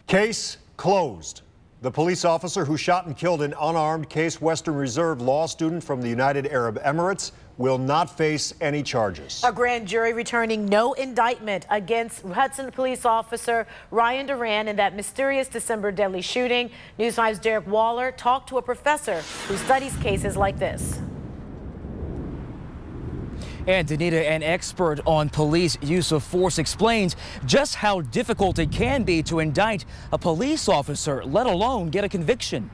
Case closed. The police officer who shot and killed an unarmed Case Western Reserve law student from the United Arab Emirates will not face any charges. A grand jury returning no indictment against Hudson Police Officer Ryan Doran in that mysterious December deadly shooting. News 5's Derick Waller talked to a professor who studies cases like this. And Danita, an expert on police use of force, explains just how difficult it can be to indict a police officer, let alone get a conviction.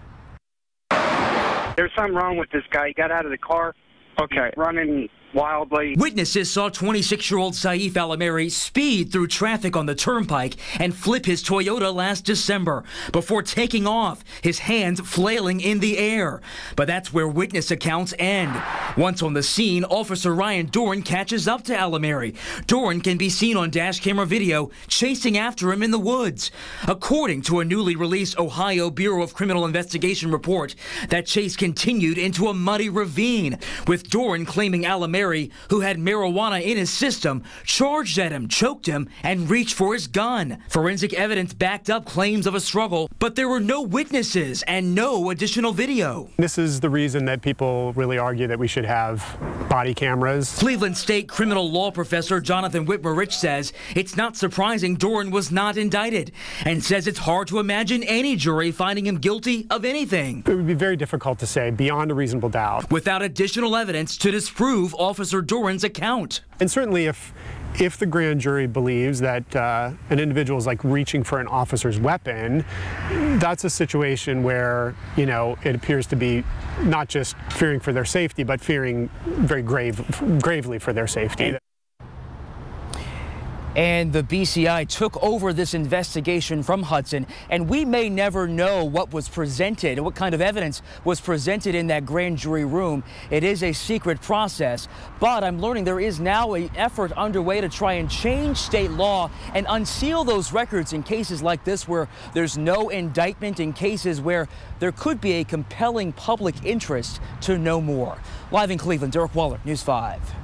There's something wrong with this guy. He got out of the car. Okay. Running wildly. Witnesses saw 26-year-old Saif Al-Ameri speed through traffic on the turnpike and flip his Toyota last December before taking off, his hands flailing in the air. But that's where witness accounts end. Once on the scene, Officer Ryan Doran catches up to Al-Ameri. Doran can be seen on dash camera video chasing after him in the woods. According to a newly released Ohio Bureau of Criminal Investigation report, that chase continued into a muddy ravine, with Doran claiming Al-Ameri, who had marijuana in his system, charged at him, choked him, and reached for his gun. Forensic evidence backed up claims of a struggle, but there were no witnesses and no additional video. This is the reason that people really argue that we should have body cameras. Cleveland State criminal law professor Jonathan Whitmer-Rich says it's not surprising Doran was not indicted, and says it's hard to imagine any jury finding him guilty of anything. It would be very difficult to say beyond a reasonable doubt, without additional evidence to disprove Officer Doran's account. And certainly if the grand jury believes that an individual is like reaching for an officer's weapon, that's a situation where, you know, it appears to be not just fearing for their safety, but fearing very gravely for their safety. And the BCI took over this investigation from Hudson, and we may never know what was presented, what kind of evidence was presented in that grand jury room. It is a secret process, but I'm learning there is now an effort underway to try and change state law and unseal those records in cases like this where there's no indictment, in cases where there could be a compelling public interest to know more. Live in Cleveland, Derick Waller, News 5.